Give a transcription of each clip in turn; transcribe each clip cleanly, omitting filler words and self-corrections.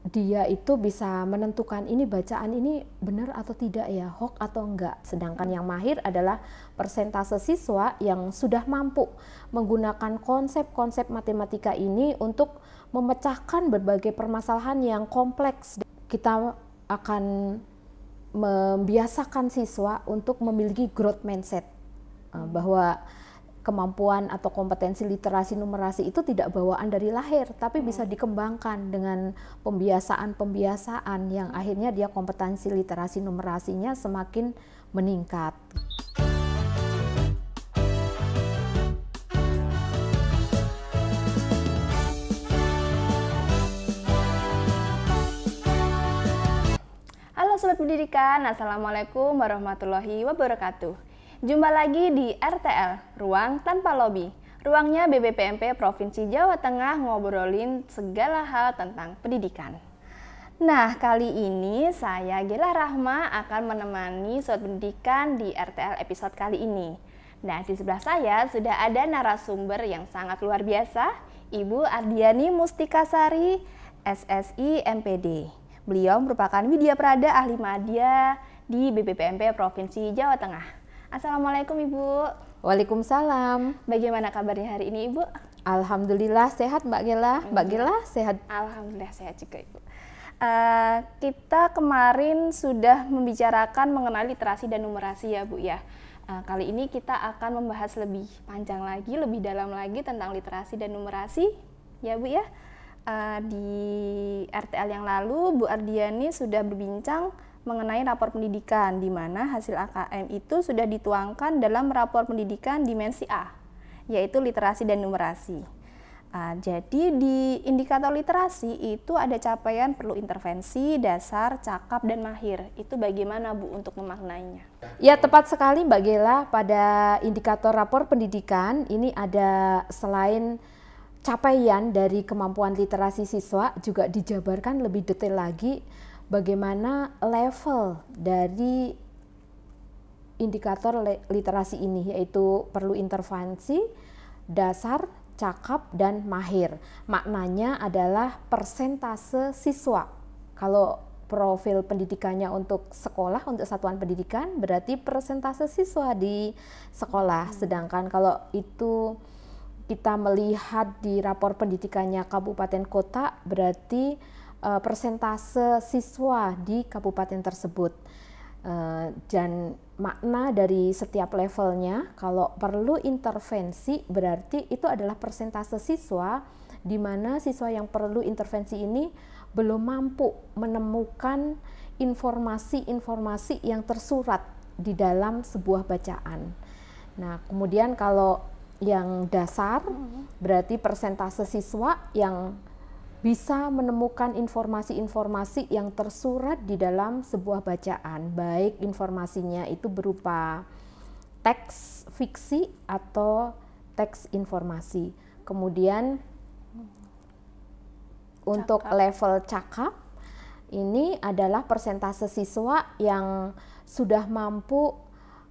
dia itu bisa menentukan ini bacaan ini benar atau tidak ya, hoax atau enggak. Sedangkan yang mahir adalah persentase siswa yang sudah mampu menggunakan konsep-konsep matematika ini untuk memecahkan berbagai permasalahan yang kompleks. Kita akan membiasakan siswa untuk memiliki growth mindset, bahwa kemampuan atau kompetensi literasi numerasi itu tidak bawaan dari lahir, tapi bisa dikembangkan dengan pembiasaan-pembiasaan yang akhirnya dia kompetensi literasi numerasinya semakin meningkat. Halo Sobat Pendidikan, Assalamualaikum warahmatullahi wabarakatuh. Jumpa lagi di RTL, Ruang Tanpa Lobi. Ruangnya BBPMP Provinsi Jawa Tengah ngobrolin segala hal tentang pendidikan. Nah, kali ini saya Gela Rahma akan menemani Sobat Pendidikan di RTL episode kali ini. Nah, di sebelah saya sudah ada narasumber yang sangat luar biasa, Ibu Ardiani Mustikasari, SSI MPD. Beliau merupakan Widya Prada Ahli Madya di BBPMP Provinsi Jawa Tengah. Assalamualaikum Ibu. Waalaikumsalam. Bagaimana kabarnya hari ini Ibu? Alhamdulillah sehat Mbak Gela. Mbak Gela sehat? Alhamdulillah sehat juga Ibu. Kita kemarin sudah membicarakan mengenai literasi dan numerasi ya Bu ya. Kali ini kita akan membahas lebih panjang lagi, lebih dalam lagi tentang literasi dan numerasi ya Bu ya. Di RTL yang lalu Bu Ardiani sudah berbincang mengenai rapor pendidikan, di mana hasil AKM itu sudah dituangkan dalam rapor pendidikan dimensi A, yaitu literasi dan numerasi. Jadi di indikator literasi itu ada capaian perlu intervensi, dasar, cakap, dan mahir. Itu bagaimana Bu untuk memaknainya? Ya, tepat sekali Mbak Gela. Pada indikator rapor pendidikan ini ada selain capaian dari kemampuan literasi siswa, juga dijabarkan lebih detail lagi bagaimana level dari indikator literasi ini, yaitu perlu intervensi, dasar, cakap, dan mahir. Maknanya adalah persentase siswa. Kalau profil pendidikannya untuk sekolah, untuk satuan pendidikan, berarti persentase siswa di sekolah. Sedangkan kalau itu kita melihat di rapor pendidikannya kabupaten kota, berarti persentase siswa di kabupaten tersebut. Dan makna dari setiap levelnya, kalau perlu intervensi berarti itu adalah persentase siswa di mana siswa yang perlu intervensi ini belum mampu menemukan informasi-informasi yang tersurat di dalam sebuah bacaan. Nah, kemudian kalau yang dasar berarti persentase siswa yang bisa menemukan informasi-informasi yang tersurat di dalam sebuah bacaan, baik informasinya itu berupa teks fiksi atau teks informasi. Kemudian untuk level cakap, ini adalah persentase siswa yang sudah mampu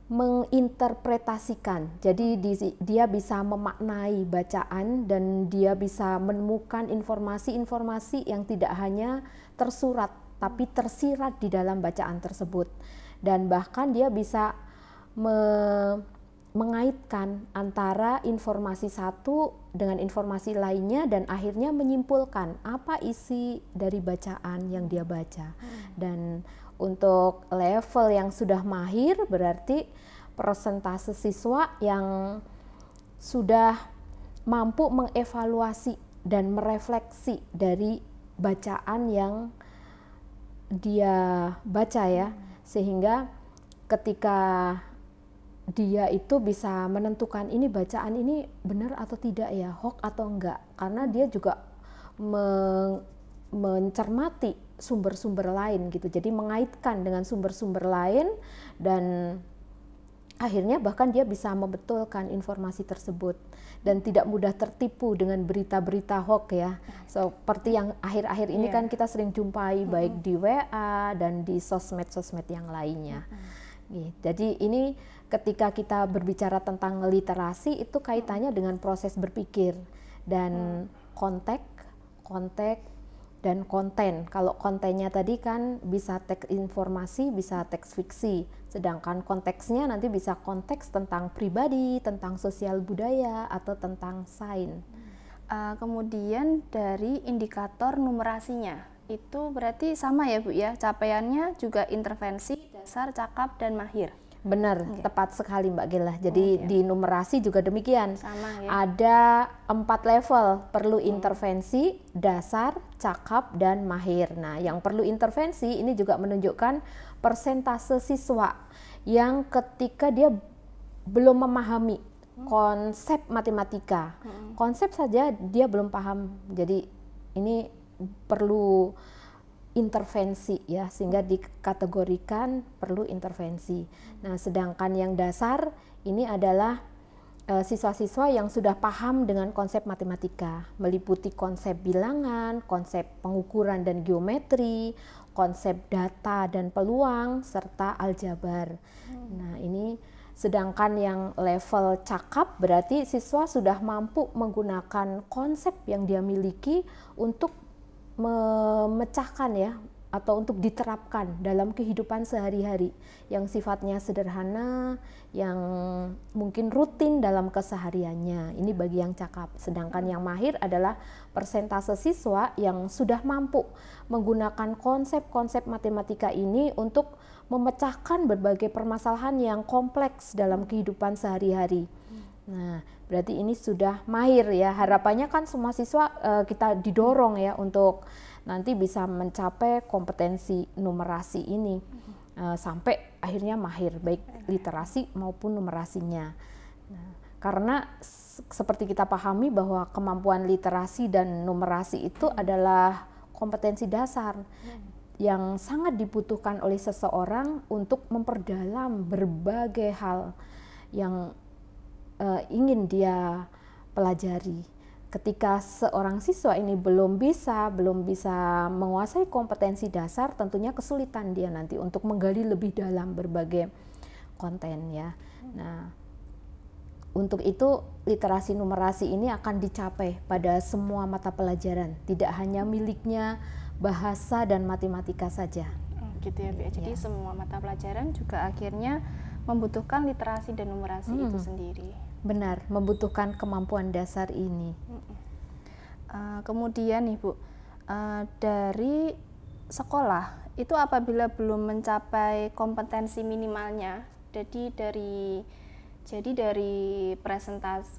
menginterpretasikan. Jadi dia bisa memaknai bacaan dan dia bisa menemukan informasi-informasi yang tidak hanya tersurat tapi tersirat di dalam bacaan tersebut. Dan bahkan dia bisa mengaitkan antara informasi satu dengan informasi lainnya dan akhirnya menyimpulkan apa isi dari bacaan yang dia baca. Dan untuk level yang sudah mahir berarti persentase siswa yang sudah mampu mengevaluasi dan merefleksi dari bacaan yang dia baca ya, sehingga ketika dia itu bisa menentukan ini bacaan ini benar atau tidak ya, hoax atau enggak, karena dia juga mencermati sumber-sumber lain gitu, jadi mengaitkan dengan sumber-sumber lain dan akhirnya bahkan dia bisa membetulkan informasi tersebut dan tidak mudah tertipu dengan berita-berita hoax ya, seperti yang akhir-akhir ini kan kita sering jumpai baik di WA dan di sosmed-sosmed yang lainnya. Jadi ini ketika kita berbicara tentang literasi itu kaitannya dengan proses berpikir dan konteks dan konten. Kalau kontennya tadi kan bisa teks informasi, bisa teks fiksi. Sedangkan konteksnya nanti bisa konteks tentang pribadi, tentang sosial budaya, atau tentang sains. Kemudian dari indikator numerasinya, itu berarti sama ya Bu ya, capaiannya juga intervensi, dasar, cakap, dan mahir. Benar, tepat sekali Mbak Gela. Jadi di numerasi juga demikian. Sama ya. Ada 4 level, perlu intervensi, dasar, cakap, dan mahir. Nah, yang perlu intervensi ini juga menunjukkan persentase siswa yang ketika dia belum memahami konsep matematika, konsep saja dia belum paham. Jadi ini perlu intervensi ya, sehingga dikategorikan perlu intervensi. Nah, sedangkan yang dasar ini adalah siswa-siswa yang sudah paham dengan konsep matematika, meliputi konsep bilangan, konsep pengukuran dan geometri, konsep data dan peluang, serta aljabar. Nah, ini sedangkan yang level cakap berarti siswa sudah mampu menggunakan konsep yang dia miliki untuk memecahkan ya, atau untuk diterapkan dalam kehidupan sehari-hari yang sifatnya sederhana, yang mungkin rutin dalam kesehariannya. Ini bagi yang cakap. Sedangkan yang mahir adalah persentase siswa yang sudah mampu menggunakan konsep-konsep matematika ini untuk memecahkan berbagai permasalahan yang kompleks dalam kehidupan sehari-hari. Nah, berarti ini sudah mahir ya. Harapannya kan semua siswa kita didorong ya untuk nanti bisa mencapai kompetensi numerasi ini sampai akhirnya mahir, baik literasi maupun numerasinya. Nah, karena seperti kita pahami bahwa kemampuan literasi dan numerasi itu adalah kompetensi dasar yang sangat dibutuhkan oleh seseorang untuk memperdalam berbagai hal yang ingin dia pelajari. Ketika seorang siswa ini belum bisa menguasai kompetensi dasar, tentunya kesulitan dia nanti untuk menggali lebih dalam berbagai konten ya. Nah, untuk itu literasi numerasi ini akan dicapai pada semua mata pelajaran, tidak hanya miliknya bahasa dan matematika saja. Gitu ya, Bu. Jadi semua mata pelajaran juga akhirnya membutuhkan literasi dan numerasi itu sendiri. Benar, membutuhkan kemampuan dasar ini. Kemudian nih Bu, dari sekolah itu apabila belum mencapai kompetensi minimalnya, jadi dari presentase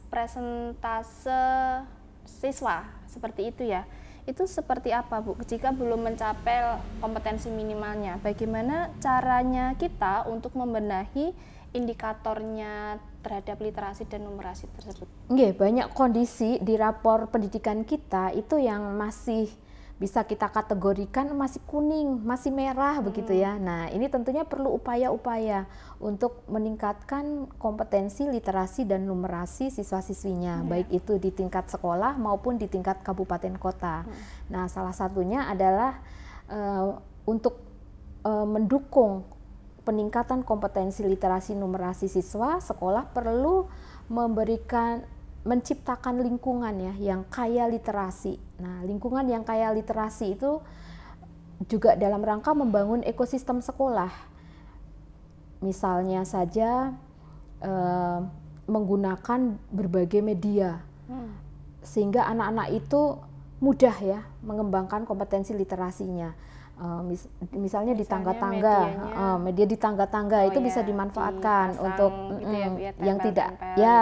siswa seperti itu ya, itu seperti apa Bu jika belum mencapai kompetensi minimalnya? Bagaimana caranya kita untuk membenahi indikatornya terhadap literasi dan numerasi tersebut? Banyak kondisi di rapor pendidikan kita itu yang masih bisa kita kategorikan masih kuning, masih merah begitu ya. Nah, ini tentunya perlu upaya-upaya untuk meningkatkan kompetensi literasi dan numerasi siswa-siswinya, baik itu di tingkat sekolah maupun di tingkat kabupaten kota. Nah, salah satunya adalah untuk mendukung peningkatan kompetensi literasi numerasi siswa, sekolah perlu menciptakan lingkungan ya yang kaya literasi. Nah, lingkungan yang kaya literasi itu juga dalam rangka membangun ekosistem sekolah. Misalnya saja menggunakan berbagai media sehingga anak-anak itu mudah ya mengembangkan kompetensi literasinya. Misalnya di tangga-tangga, media di tangga-tangga itu bisa dimanfaatkan untuk gitu ya, yang tidak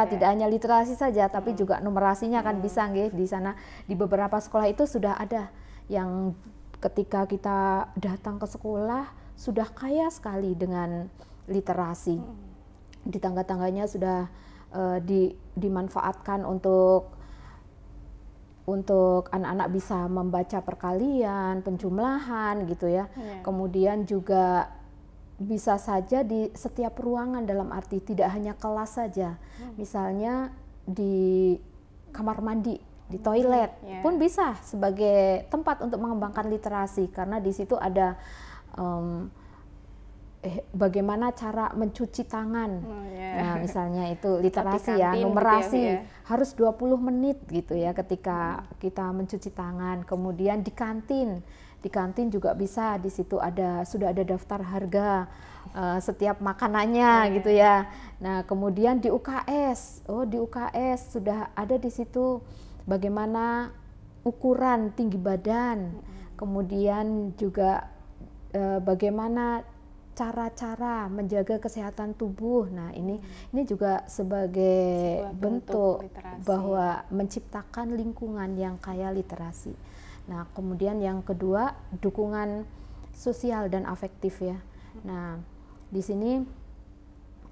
tidak hanya literasi saja, tapi juga numerasinya kan bisa di sana. Di beberapa sekolah itu sudah ada yang ketika kita datang ke sekolah sudah kaya sekali dengan literasi. Di tangga-tangganya sudah dimanfaatkan untuk anak-anak bisa membaca perkalian, penjumlahan gitu ya. Kemudian juga bisa saja di setiap ruangan, dalam arti tidak hanya kelas saja. Misalnya di kamar mandi, di toilet pun bisa sebagai tempat untuk mengembangkan literasi, karena di situ ada bagaimana cara mencuci tangan. Nah, misalnya itu literasi ya, kantin numerasi gitu ya, harus 20 menit gitu ya ketika kita mencuci tangan. Kemudian di kantin juga bisa, di situ sudah ada daftar harga setiap makanannya gitu ya. Nah, kemudian di UKS, di UKS sudah ada di situ bagaimana ukuran tinggi badan, kemudian juga bagaimana cara-cara menjaga kesehatan tubuh. Nah, ini juga sebagai bentuk literasi, bahwa menciptakan lingkungan yang kaya literasi. Nah, kemudian yang kedua, dukungan sosial dan afektif ya. Nah, di sini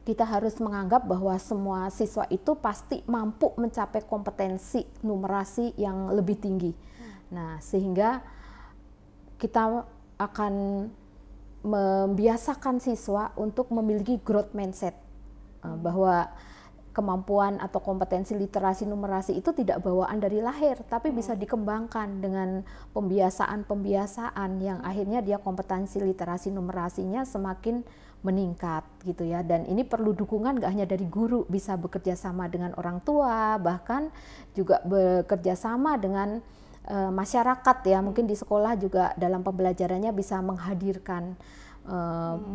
kita harus menganggap bahwa semua siswa itu pasti mampu mencapai kompetensi numerasi yang lebih tinggi. Nah, sehingga kita akan membiasakan siswa untuk memiliki growth mindset, bahwa kemampuan atau kompetensi literasi numerasi itu tidak bawaan dari lahir, tapi bisa dikembangkan dengan pembiasaan yang akhirnya dia kompetensi literasi numerasinya semakin meningkat gitu ya. Dan ini perlu dukungan gak hanya dari guru, bisa bekerja sama dengan orang tua, bahkan juga bekerja sama dengan masyarakat ya. Mungkin di sekolah juga dalam pembelajarannya bisa menghadirkan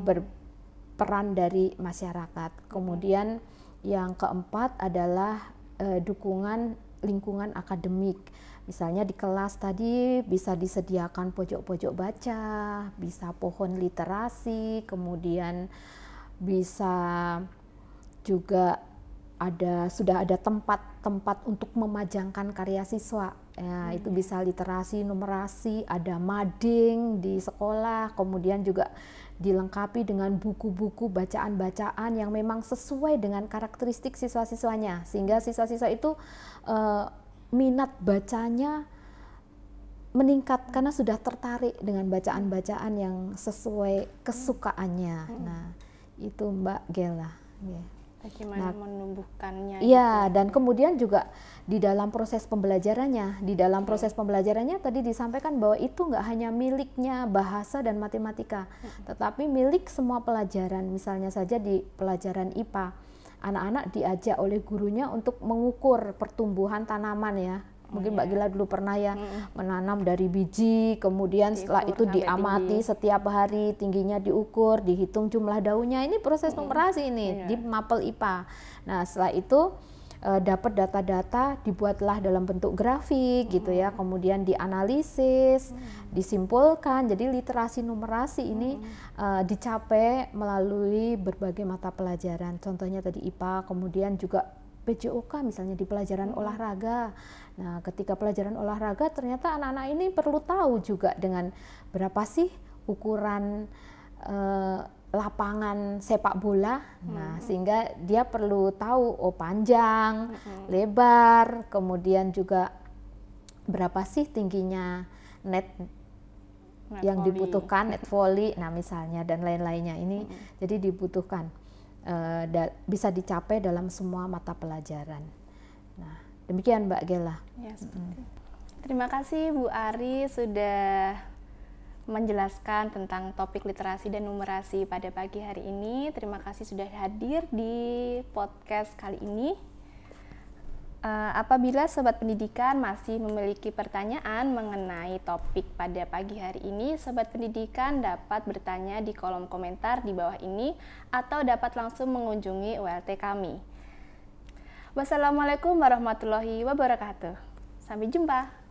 berperan dari masyarakat. Kemudian yang keempat adalah dukungan lingkungan akademik. Misalnya di kelas tadi bisa disediakan pojok-pojok baca, bisa pohon literasi, kemudian bisa juga sudah ada tempat untuk memajangkan karya siswa. Ya, itu bisa literasi, numerasi, ada mading di sekolah, kemudian juga dilengkapi dengan buku-buku bacaan-bacaan yang memang sesuai dengan karakteristik siswa-siswanya, sehingga siswa-siswa itu minat bacanya meningkat karena sudah tertarik dengan bacaan-bacaan yang sesuai kesukaannya. Nah, itu Mbak Gela. Bagaimana menumbuhkannya? Iya, dan kemudian juga di dalam proses pembelajarannya, tadi disampaikan bahwa itu nggak hanya miliknya bahasa dan matematika, tetapi milik semua pelajaran. Misalnya saja di pelajaran IPA, anak-anak diajak oleh gurunya untuk mengukur pertumbuhan tanaman ya. Mungkin Mbak Gila dulu pernah ya menanam dari biji, kemudian setelah itu diamati setiap hari, tingginya diukur, dihitung jumlah daunnya. Ini proses numerasi ini di mapel IPA. Nah, setelah itu dapat data-data, dibuatlah dalam bentuk grafik gitu ya, kemudian dianalisis, disimpulkan. Jadi literasi numerasi ini dicapai melalui berbagai mata pelajaran. Contohnya tadi IPA, kemudian juga PJOK misalnya di pelajaran olahraga. Nah, ketika pelajaran olahraga ternyata anak-anak ini perlu tahu juga dengan berapa sih ukuran lapangan sepak bola. Nah, sehingga dia perlu tahu panjang, lebar, kemudian juga berapa sih tingginya net yang dibutuhkan, net volley, nah misalnya, dan lain-lainnya. Ini jadi dibutuhkan, bisa dicapai dalam semua mata pelajaran. Nah, demikian Mbak Gela. Ya, terima kasih Bu Ari sudah menjelaskan tentang topik literasi dan numerasi pada pagi hari ini. Terima kasih sudah hadir di podcast kali ini. Apabila Sobat Pendidikan masih memiliki pertanyaan mengenai topik pada pagi hari ini, Sobat Pendidikan dapat bertanya di kolom komentar di bawah ini atau dapat langsung mengunjungi ULT kami. Wassalamualaikum warahmatullahi wabarakatuh. Sampai jumpa.